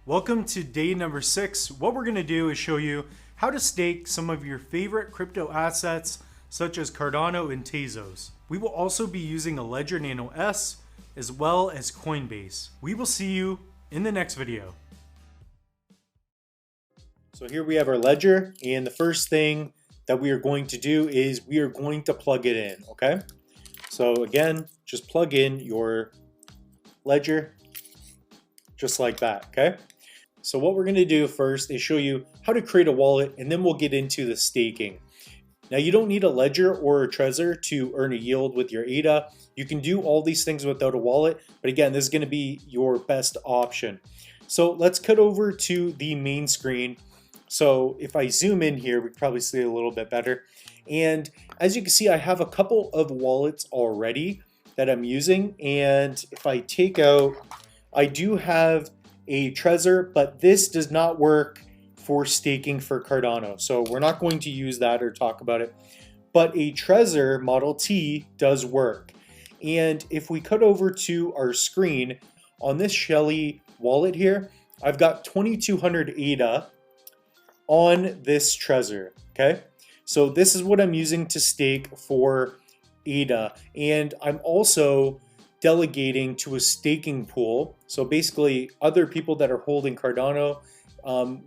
Welcome to day number 6. What we're going to do is show you how to stake some of your favorite crypto assets such as Cardano and Tezos. We will also be using a Ledger Nano S as well as Coinbase. We will see you in the next video. So here we have our Ledger, and the first thing that we are going to do is we are going to plug it in, okay? So again, just plug in your Ledger just like that, okay? So what we're going to do first is show you how to create a wallet, and then we'll get into the staking. Now you don't need a Ledger or a Trezor to earn a yield with your ADA. You can do all these things without a wallet, but again, this is going to be your best option. So let's cut over to the main screen. So if I zoom in here, we can probably see it a little bit better. And as you can see, I have a couple of wallets already that I'm using. And if I take out, I do have a Trezor, but this does not work for staking for Cardano. So we're not going to use that or talk about it. But a Trezor Model T does work. And if we cut over to our screen, on this Shelly wallet here, I've got 2200 ADA on this Trezor, okay? So this is what I'm using to stake for ADA. And I'm also delegating to a staking pool. So basically other people that are holding Cardano,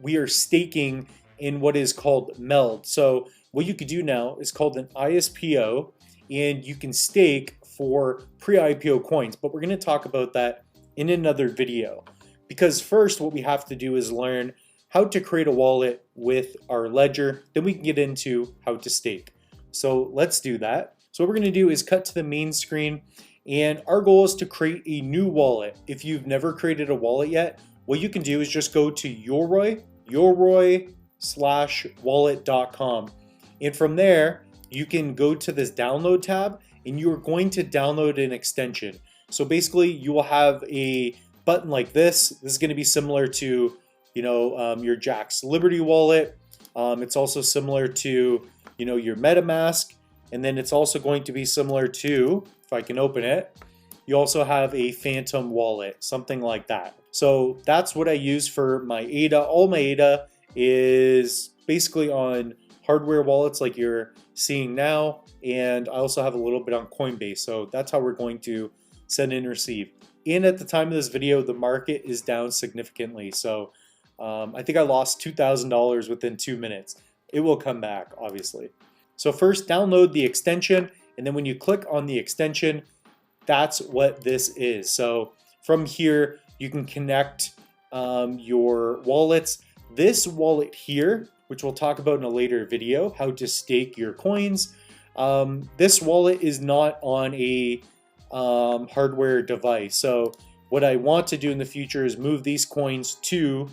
we are staking in what is called MELD. So what you could do now is called an ISPO, and you can stake for pre-IPO coins, but we're going to talk about that in another video. Because first what we have to do is learn how to create a wallet with our Ledger, then we can get into how to stake. So let's do that. So what we're going to do is cut to the main screen, and our goal is to create a new wallet. If you've never created a wallet yet, what you can do is just go to yoroi/wallet.com. And from there, you can go to this download tab, and you are going to download an extension. So basically, you will have a button like this. This is going to be similar to your Jaxx Liberty wallet. It's also similar to, your MetaMask. And then it's also going to be similar to, if I can open it, you also have a Phantom wallet, something like that. So that's what I use for my ADA. All my ADA is basically on hardware wallets like you're seeing now. And I also have a little bit on Coinbase. So that's how we're going to send and receive. And at the time of this video, the market is down significantly. So I think I lost $2,000 within 2 minutes. It will come back, obviously. So first, download the extension, and then when you click on the extension, that's what this is. So from here, you can connect your wallets. This wallet here, which we'll talk about in a later video, how to stake your coins. This wallet is not on a hardware device. So what I want to do in the future is move these coins to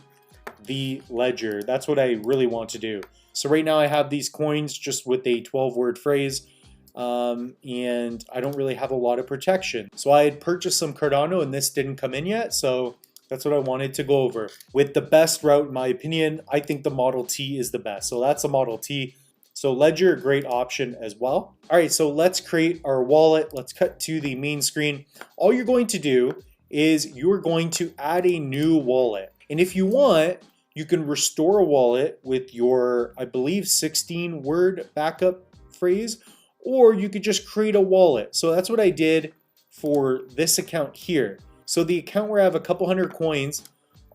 the Ledger. That's what I really want to do. So right now I have these coins just with a 12-word phrase, and I don't really have a lot of protection. So I had purchased some Cardano, and this didn't come in yet, so that's what I wanted to go over. With the best route, in my opinion, I think the Model T is the best. So that's a Model T. So Ledger, great option as well. All right, so let's create our wallet. Let's cut to the main screen. All you're going to do is you're going to add a new wallet. And if you want, you can restore a wallet with your, I believe, 16-word backup phrase, or you could just create a wallet. So that's what I did for this account here. So the account where I have a couple hundred coins,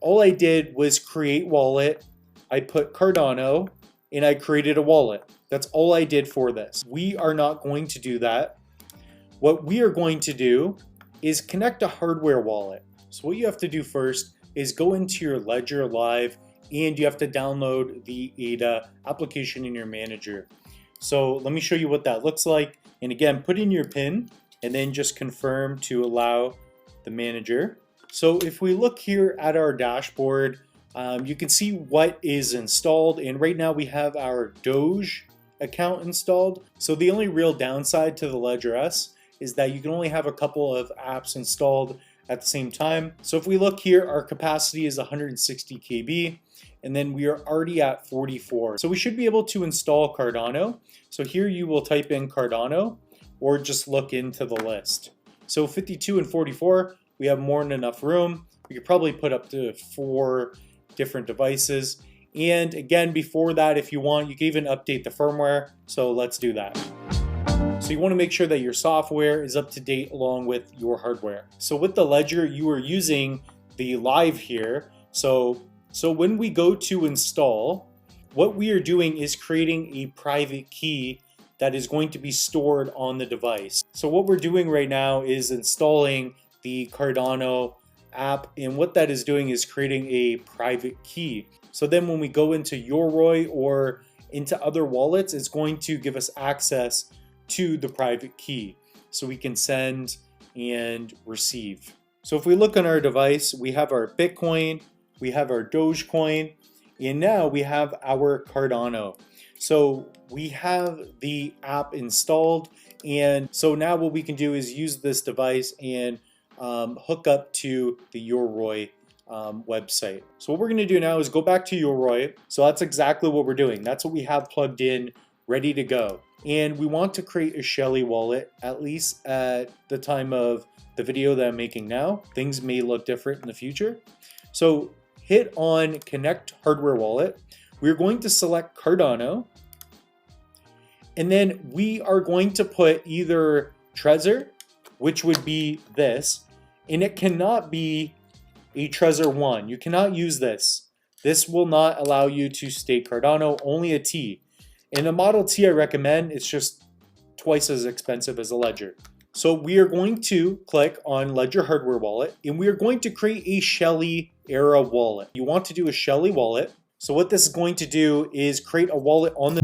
all I did was create wallet. I put Cardano, and I created a wallet. That's all I did for this. We are not going to do that. What we are going to do is connect a hardware wallet. So what you have to do first is go into your Ledger Live, and you have to download the ADA application in your manager. So let me show you what that looks like. And again, put in your PIN and then just confirm to allow the manager. So if we look here at our dashboard, you can see what is installed. And right now we have our Doge account installed. So the only real downside to the Ledger S is that you can only have a couple of apps installed at the same time. So if we look here, our capacity is 160 KB, and then we are already at 44. So we should be able to install Cardano. So here you will type in Cardano or just look into the list. So 52 and 44, we have more than enough room. We could probably put up to 4 different devices. And again, before that, if you want, you can even update the firmware. So let's do that. So you want to make sure that your software is up to date along with your hardware. So with the Ledger, you are using the Live here. So when we go to install, what we are doing is creating a private key that is going to be stored on the device. So what we're doing right now is installing the Cardano app, and what that is doing is creating a private key. So then when we go into Yoroi or into other wallets, it's going to give us access to the private key so we can send and receive. So if we look on our device, we have our Bitcoin, we have our Dogecoin, and now we have our Cardano. So we have the app installed, and so now what we can do is use this device and hook up to the Yoroi website. So what we're going to do now is go back to Yoroi. So that's exactly what we're doing. That's what we have plugged in, ready to go. And we want to create a Shelly wallet, at least at the time of the video that I'm making now. Things may look different in the future. So hit on Connect Hardware Wallet. We're going to select Cardano. And then we are going to put either Trezor, which would be this, and it cannot be a Trezor 1. You cannot use this. This will not allow you to stake Cardano, only a T. And the Model T I recommend, it's just twice as expensive as a Ledger. So we are going to click on Ledger Hardware Wallet, and we are going to create a Shelly era wallet. You want to do a Shelly wallet. So what this is going to do is create a wallet on the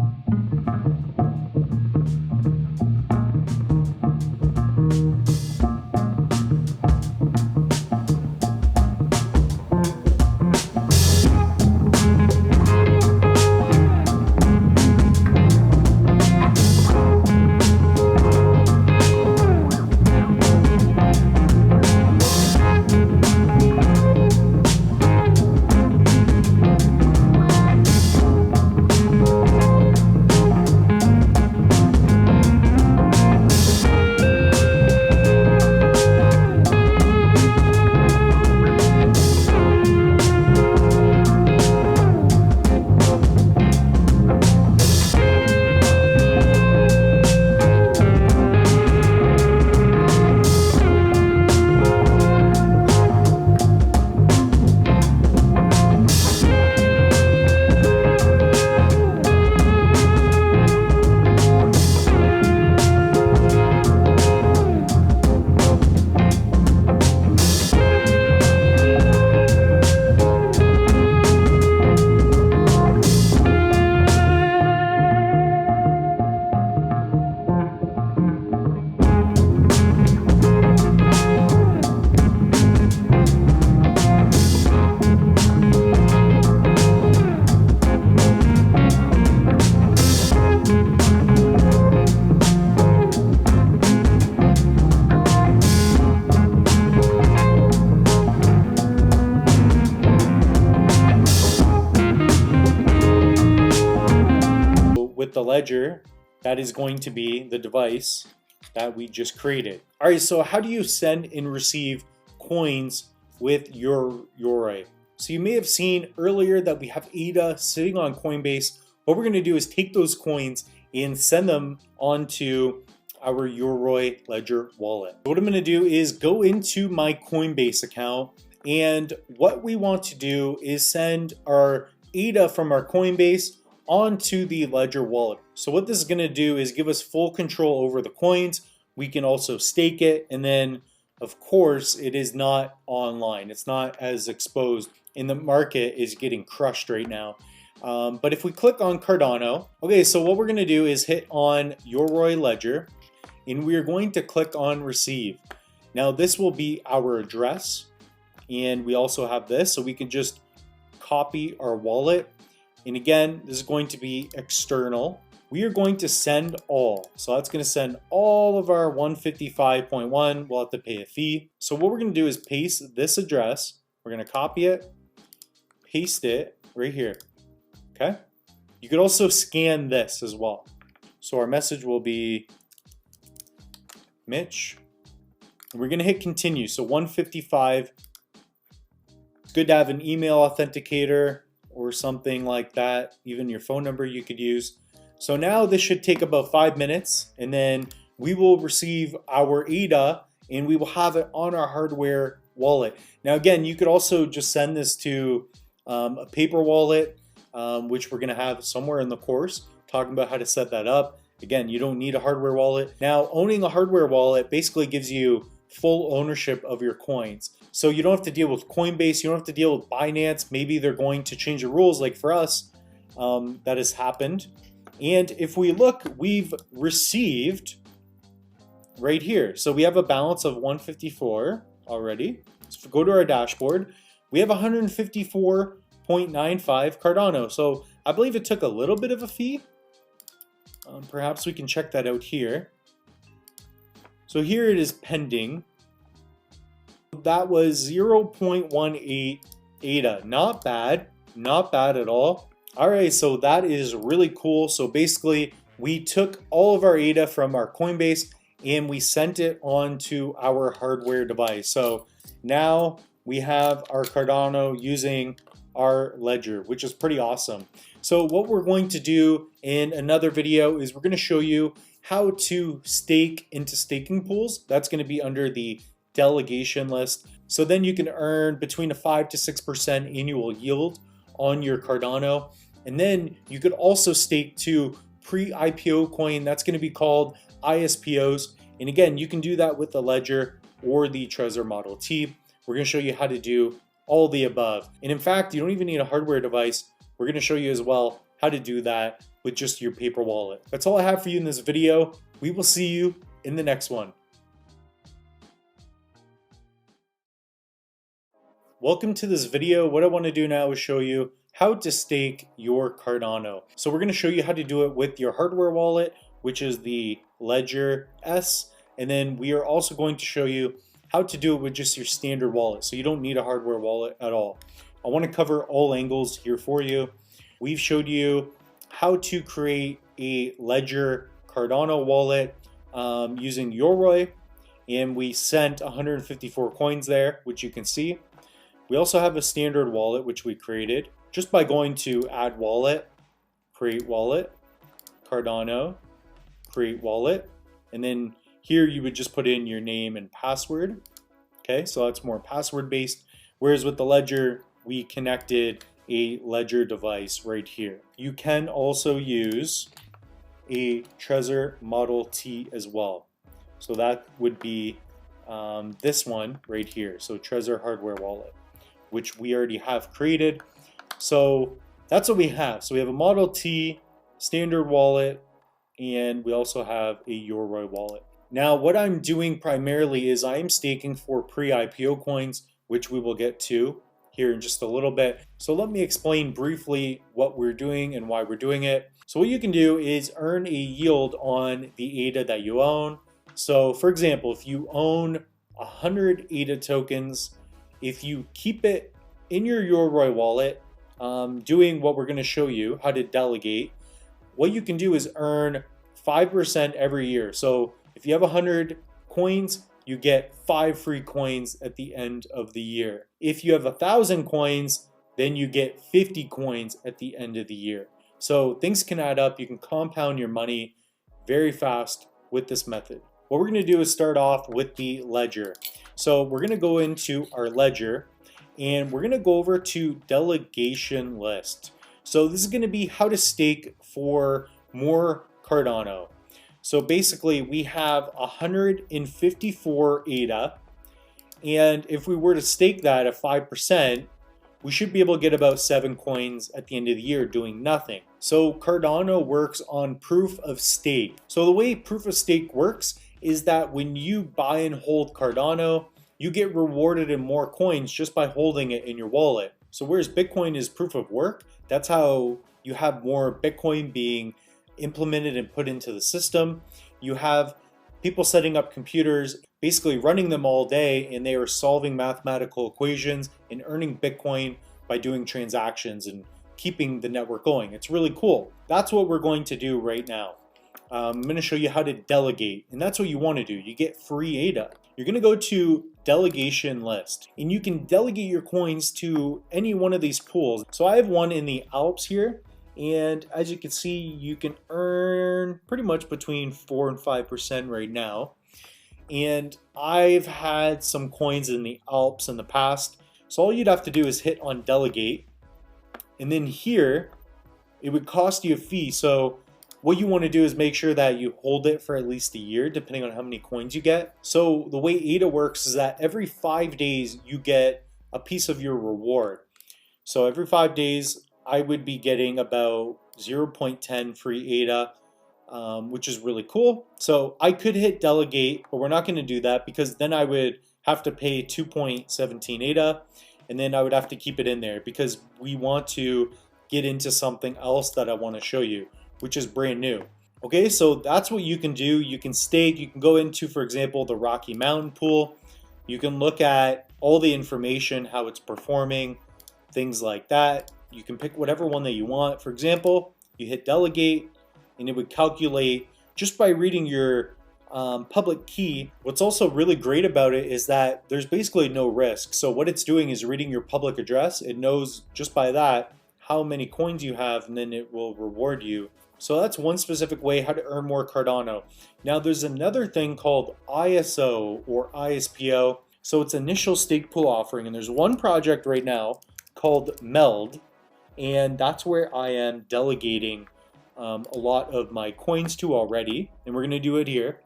the Ledger, that is going to be the device that we just created. All right, so how do you send and receive coins with your Yoroi? So you may have seen earlier that we have ADA sitting on Coinbase. What we're going to do is take those coins and send them onto our Yoroi Ledger wallet. What I'm going to do is go into my Coinbase account, and what we want to do is send our ADA from our Coinbase onto the Ledger wallet. So what this is going to do is give us full control over the coins. We can also stake it, and then of course it is not online. It's not as exposed, and the market is getting crushed right now. But if we click on Cardano, okay, so what we're going to do is hit on Yoroi Ledger, and we are going to click on receive. Now this will be our address, and we also have this, so we can just copy our wallet. And again, this is going to be external. We are going to send all. So that's going to send all of our 155.1. We'll have to pay a fee. So what we're going to do is paste this address. We're going to copy it, paste it right here. Okay. You could also scan this as well. So our message will be Mitch. And we're going to hit continue. So 155 good to have an email authenticator or something like that. Even your phone number you could use. So now this should take about 5 minutes, and then we will receive our ADA and we will have it on our hardware wallet. Now again, you could also just send this to a paper wallet, which we're going to have somewhere in the course talking about how to set that up. Again, you don't need a hardware wallet. Now, owning a hardware wallet basically gives you full ownership of your coins. So you don't have to deal with Coinbase, you don't have to deal with Binance. Maybe they're going to change the rules, like for us, that has happened. And if we look, we've received right here. So we have a balance of 154 already. So if we go to our dashboard, we have 154.95 Cardano. So I believe it took a little bit of a fee. Perhaps we can check that out here. So here it is pending. That was 0.18 ADA. Not bad. Not bad at all. Alright, so that is really cool. So basically, we took all of our ADA from our Coinbase and we sent it onto our hardware device. So now we have our Cardano using our ledger, which is pretty awesome. So what we're going to do in another video is we're going to show you how to stake into staking pools. That's going to be under the delegation list. So then you can earn between a 5 to 6% annual yield on your Cardano. And then you could also stake to pre-IPO coin. That's going to be called ISPOs. And again, you can do that with the Ledger or the Trezor Model T. We're going to show you how to do all the above. And in fact, you don't even need a hardware device. We're going to show you as well how to do that with just your paper wallet. That's all I have for you in this video. We will see you in the next one. Welcome to this video. What I want to do now is show you how to stake your Cardano. So we're going to show you how to do it with your hardware wallet, which is the Ledger S. And then we are also going to show you how to do it with just your standard wallet. So you don't need a hardware wallet at all. I want to cover all angles here for you. We've showed you how to create a Ledger Cardano wallet using Yoroi, and we sent 154 coins there, which you can see. We also have a standard wallet, which we created just by going to add wallet, create wallet, Cardano, create wallet, and then here you would just put in your name and password. Okay, so that's more password based. Whereas with the Ledger, we connected a Ledger device right here. You can also use a Trezor Model T as well. So that would be this one right here. So Trezor Hardware Wallet, which we already have created. So that's what we have. So we have a Model T, standard wallet, and we also have a Yoroi wallet. Now what I'm doing primarily is I'm staking for pre-IPO coins, which we will get to here in just a little bit. So let me explain briefly what we're doing and why we're doing it. So what you can do is earn a yield on the ADA that you own. So for example, if you own 100 ADA tokens, if you keep it in your Yoroi wallet, doing what we're going to show you how to delegate, what you can do is earn 5% every year. So if you have 100 coins, you get 5 free coins at the end of the year. If you have 1,000 coins, then you get 50 coins at the end of the year. So things can add up. You can compound your money very fast with this method. What we're going to do is start off with the Ledger. So we're going to go into our Ledger and we're going to go over to delegation list. So this is going to be how to stake for more Cardano. So basically we have 154 ADA, and if we were to stake that at 5%, we should be able to get about 7 coins at the end of the year doing nothing. So Cardano works on proof of stake. So the way proof of stake works is that when you buy and hold Cardano, you get rewarded in more coins just by holding it in your wallet. So whereas Bitcoin is proof of work, that's how you have more Bitcoin being implemented and put into the system. You have people setting up computers, basically running them all day, and they are solving mathematical equations and earning Bitcoin by doing transactions and keeping the network going. It's really cool. That's what we're going to do right now. I'm going to show you how to delegate, and that's what you want to do. You get free ADA. You're going to go to delegation list, and you can delegate your coins to any one of these pools. So I have one in the Alps here, and as you can see, you can earn pretty much between 4 and 5% right now. And I've had some coins in the Alps in the past. So all you'd have to do is hit on delegate, and then here it would cost you a fee. So what you want to do is make sure that you hold it for at least a year, depending on how many coins you get. So the way ADA works is that every 5 days you get a piece of your reward. So every 5 days I would be getting about 0.10 free ADA, which is really cool. So I could hit delegate, but we're not going to do that because then I would have to pay 2.17 ADA, and then I would have to keep it in there because we want to get into something else that I want to show you, which is brand new. Okay, so that's what you can do. You can stake, you can go into, for example, the Rocky Mountain pool. You can look at all the information, how it's performing, things like that. You can pick whatever one that you want. For example, you hit delegate and it would calculate just by reading your public key. What's also really great about it is that there's basically no risk. So what it's doing is reading your public address. It knows just by that how many coins you have, and then it will reward you. So that's one specific way how to earn more Cardano. Now there's another thing called ISO or ISPO. So it's initial stake pool offering, and there's one project right now called Meld, and that's where I am delegating a lot of my coins to already, and we're going to do it here.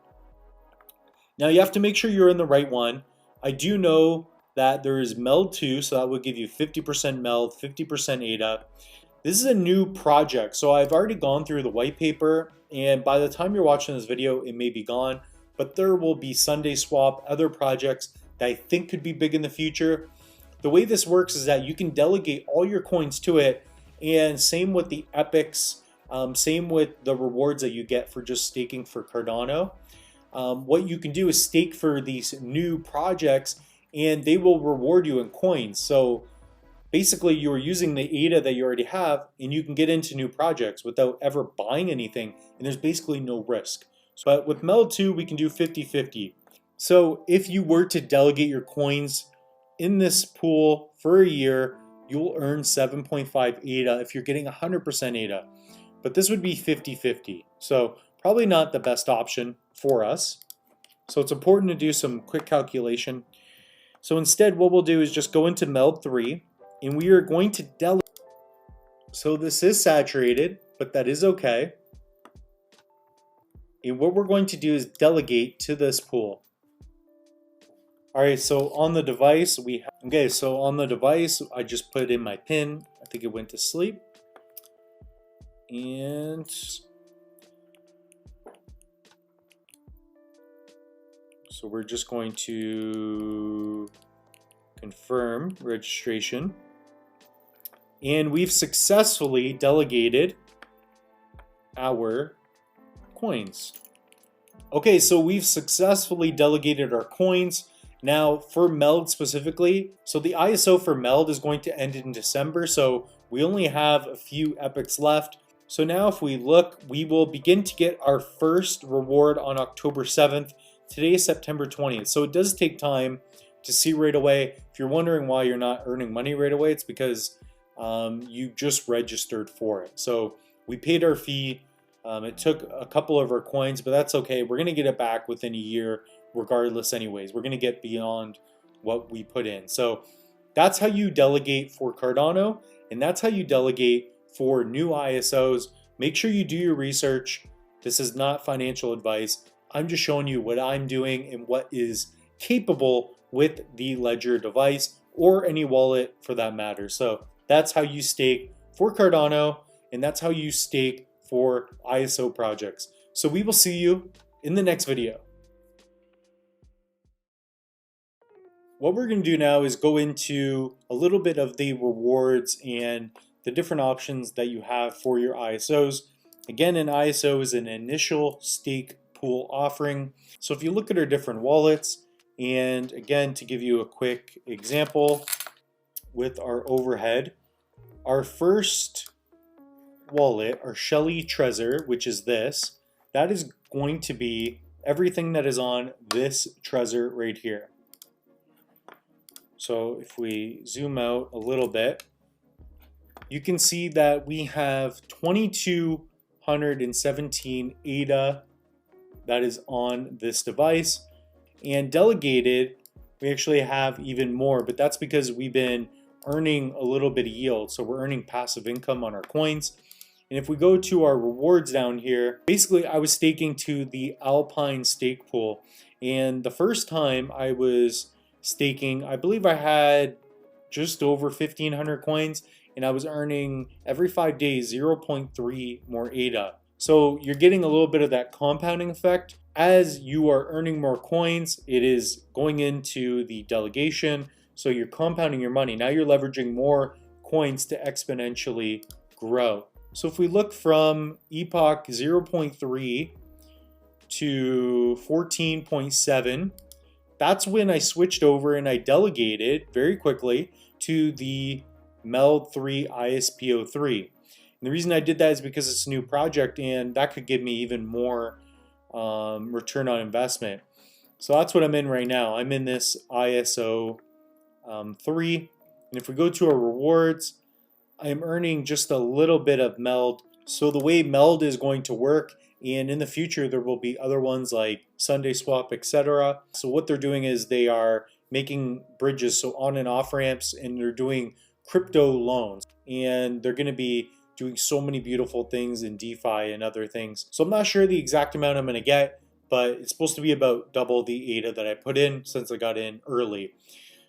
Now you have to make sure you're in the right one. I do know that there is Meld 2, so that would give you 50% Meld, 50% ADA. This is a new project, so I've already gone through the white paper, and by the time you're watching this video, it may be gone, but there will be Sunday Swap, other projects that I think could be big in the future. The way this works is that you can delegate all your coins to it, and same with the epics, same with the rewards that you get for just staking for Cardano. What you can do is stake for these new projects, and they will reward you in coins. So basically you're using the ADA that you already have, and you can get into new projects without ever buying anything, and there's basically no risk. But with Meld 2, we can do 50-50. So if you were to delegate your coins in this pool for a year, you'll earn 7.5 ADA if you're getting 100% ADA. But this would be 50-50. So probably not the best option for us. So it's important to do some quick calculation. So instead, what we'll do is just go into Meld 3, and we are going to delegate. So this is saturated, but that is okay. And what we're going to do is delegate to this pool. All right, so on the device, I just put in my pin. I think it went to sleep. And so we're just going to confirm registration. And we've successfully delegated our coins. Okay, so we've successfully delegated our coins. Now for Meld specifically, so the ISO for Meld is going to end in December, so we only have a few epics left. So now if we look, we will begin to get our first reward on October 7th. Today is September 20th, so it does take time to see right away. If you're wondering why you're not earning money right away, it's because you just registered for it. So we paid our fee. It took a couple of our coins, but that's okay. We're going to get it back within a year regardless anyways. We're going to get beyond what we put in. So that's how you delegate for Cardano, and that's how you delegate for new ISOs. Make sure you do your research. This is not financial advice. I'm just showing you what I'm doing and what is capable with the Ledger device or any wallet for that matter. So that's how you stake for Cardano, and that's how you stake for ISO projects. So we will see you in the next video. What we're going to do now is go into a little bit of the rewards and the different options that you have for your ISOs. Again, an ISO is an initial stake pool offering. So if you look at our different wallets, and again, to give you a quick example with our overhead, our first wallet, our Shelly Trezor, which is this, that is going to be everything that is on this Trezor right here. So if we zoom out a little bit, you can see that we have 2217 ADA that is on this device, and delegated we actually have even more, but that's because we've been earning a little bit of yield, so we're earning passive income on our coins. And if we go to our rewards down here, basically I was staking to the Alpine stake pool, and the first time I was staking, I believe I had just over 1,500 coins, and I was earning every 5 days 0.3 more ADA. So you're getting a little bit of that compounding effect. As you are earning more coins, it is going into the delegation, so you're compounding your money. Now you're leveraging more coins to exponentially grow. So if we look from Epoch 0.3 to 14.7, that's when I switched over and I delegated very quickly to the MELD3 ISPO3. And the reason I did that is because it's a new project, and that could give me even more return on investment. So that's what I'm in right now. I'm in this ISO 3. And if we go to our rewards, I'm earning just a little bit of MELD. So the way MELD is going to work, and in the future there will be other ones like SundaeSwap, etc. So what they're doing is they are making bridges, so on and off ramps, and they're doing crypto loans, and they're going to be doing so many beautiful things in DeFi and other things. So I'm not sure the exact amount I'm going to get, but it's supposed to be about double the ADA that I put in since I got in early.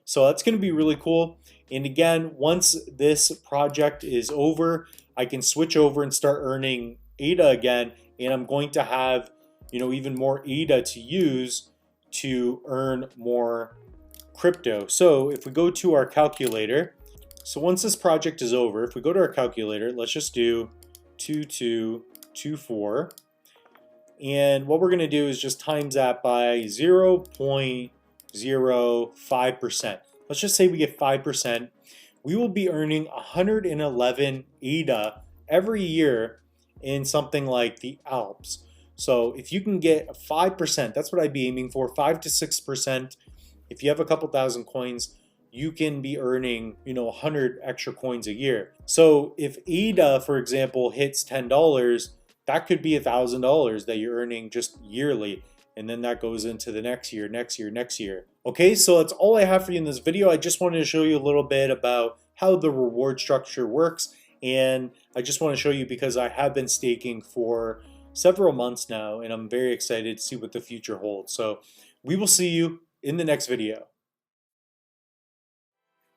So that's going to be really cool. And again, once this project is over, I can switch over and start earning ADA again, and I'm going to have, even more ADA to use to earn more crypto. So if we go to our calculator, so once this project is over, if we go to our calculator, let's just do 2224. And what we're going to do is just times that by 0.05%. Let's just say we get 5%. We will be earning 111 ADA every year in something like the Alps. So if you can get 5%, that's what I'd be aiming for, 5 to 6%. If you have a couple thousand coins, you can be earning, 100 extra coins a year. So if ADA, for example, hits $10, that could be $1,000 that you're earning just yearly. And then that goes into the next year, next year, next year. Okay, so that's all I have for you in this video. I just wanted to show you a little bit about how the reward structure works. And I just want to show you because I have been staking for several months now, and I'm very excited to see what the future holds. So we will see you in the next video.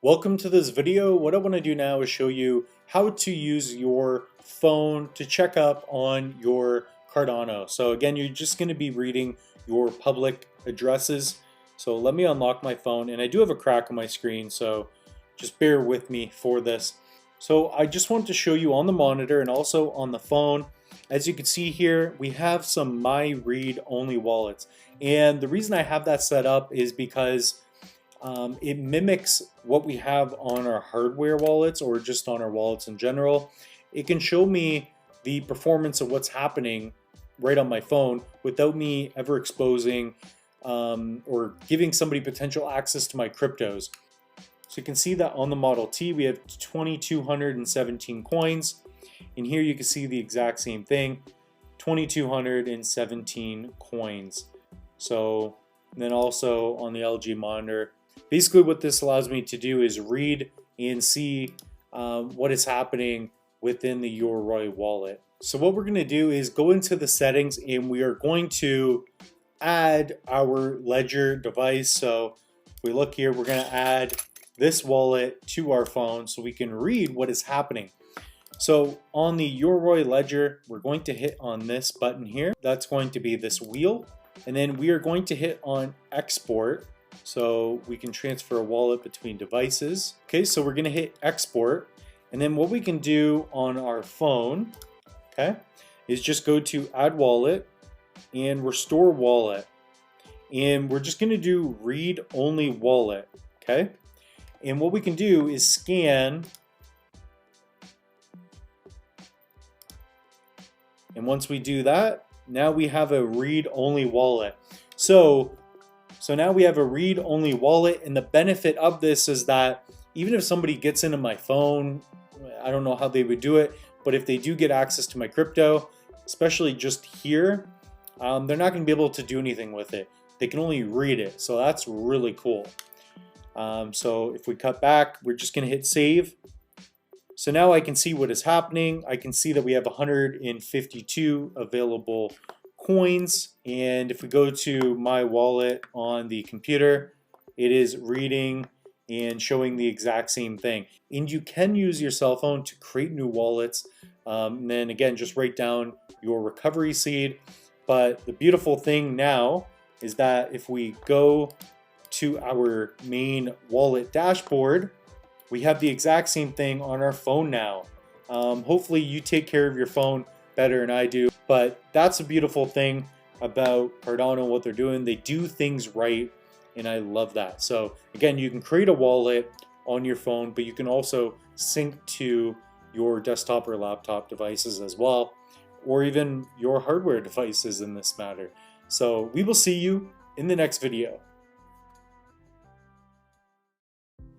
Welcome to this video. What I want to do now is show you how to use your phone to check up on your Cardano. So again, you're just going to be reading your public addresses. So let me unlock my phone, and I do have a crack on my screen, so just bear with me for this. So I just want to show you on the monitor and also on the phone. As you can see here, we have some My Read only wallets. And the reason I have that set up is because it mimics what we have on our hardware wallets or just on our wallets in general. It can show me the performance of what's happening right on my phone without me ever exposing or giving somebody potential access to my cryptos. So you can see that on the Model T we have 2,217 coins, and here you can see the exact same thing, 2,217 coins. So then also on the LG monitor, basically what this allows me to do is read and see what is happening within the Yoroi wallet. So what we're going to do is go into the settings, and we are going to add our Ledger device. So if we look here, we're going to add this wallet to our phone so we can read what is happening. So on the Yoroi Ledger, we're going to hit on this button here. That's going to be this wheel. And then we are going to hit on export so we can transfer a wallet between devices. Okay, so we're going to hit export. And then what we can do on our phone, okay, is just go to add wallet and restore wallet. And we're just going to do read only wallet, okay? And what we can do is scan. And once we do that, now we have a read-only wallet. So now we have a read-only wallet, and the benefit of this is that even if somebody gets into my phone, I don't know how they would do it, but if they do get access to my crypto, especially just here, they're not going to be able to do anything with it. They can only read it, so that's really cool. So if we cut back, we're just going to hit save. So now I can see what is happening. I can see that we have 152 available coins, and if we go to my wallet on the computer, it is reading and showing the exact same thing. And you can use your cell phone to create new wallets, and then again just write down your recovery seed. But the beautiful thing now is that if we go to our main wallet dashboard, we have the exact same thing on our phone now. Hopefully you take care of your phone better than I do, but that's a beautiful thing about Cardano, what they're doing. They do things right, and I love that. So again, you can create a wallet on your phone, but you can also sync to your desktop or laptop devices as well, or even your hardware devices in this matter. So we will see you in the next video.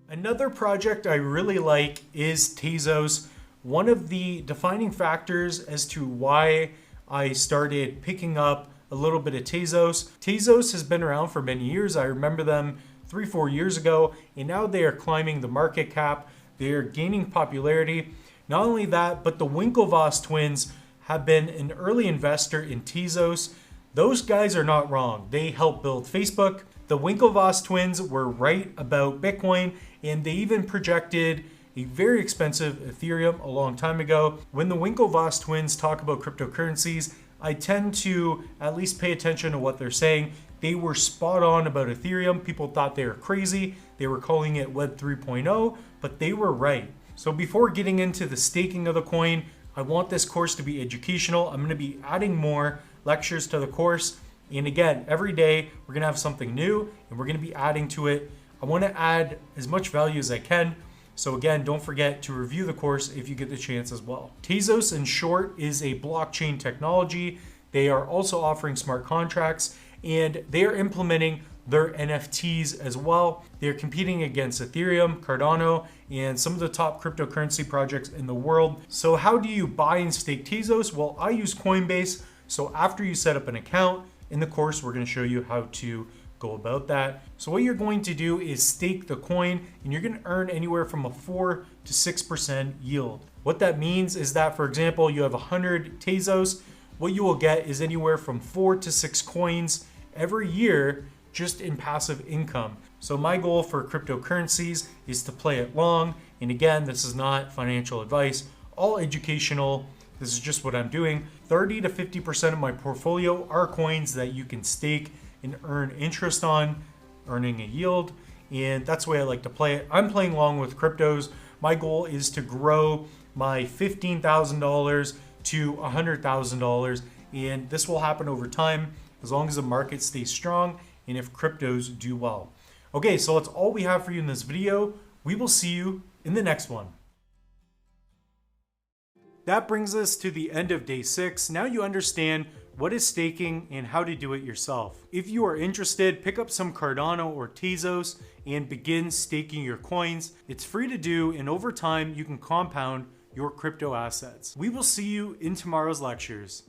Another project I really like is Tezos. One of the defining factors as to why I started picking up a little bit of Tezos. Tezos has been around for many years. I remember them 3-4 years ago, and now they are climbing the market cap. They're gaining popularity. Not only that, but the Winklevoss twins have been an early investor in Tezos. Those guys are not wrong. They helped build Facebook. The Winklevoss twins were right about Bitcoin, and they even projected a very expensive Ethereum a long time ago. When the Winklevoss twins talk about cryptocurrencies, I tend to at least pay attention to what they're saying. They were spot on about Ethereum. People thought they were crazy. They were calling it Web 3.0, but they were right. So before getting into the staking of the coin, I want this course to be educational. I'm going to be adding more lectures to the course. And again, every day we're going to have something new and we're going to be adding to it. I want to add as much value as I can. So again, don't forget to review the course if you get the chance as well. Tezos, in short, is a blockchain technology. They are also offering smart contracts, and they are implementing their NFTs as well. They're competing against Ethereum, Cardano, and some of the top cryptocurrency projects in the world. So how do you buy and stake Tezos? Well, I use Coinbase. So after you set up an account, in the course, we're going to show you how to go about that. So what you're going to do is stake the coin, and you're going to earn anywhere from a 4 to 6% yield. What that means is that, for example, you have 100 Tezos. What you will get is anywhere from 4 to 6 coins every year just in passive income. So my goal for cryptocurrencies is to play it long. And again, this is not financial advice, all educational. This is just what I'm doing. 30 to 50% of my portfolio are coins that you can stake and earn interest on, earning a yield. And that's the way I like to play it. I'm playing along with cryptos. My goal is to grow my $15,000 to $100,000. And this will happen over time as long as the market stays strong and if cryptos do well. Okay, so that's all we have for you in this video. We will see you in the next one. That brings us to the end of day 6. Now you understand what is staking and how to do it yourself. If you are interested, pick up some Cardano or Tezos and begin staking your coins. It's free to do, and over time you can compound your crypto assets. We will see you in tomorrow's lectures.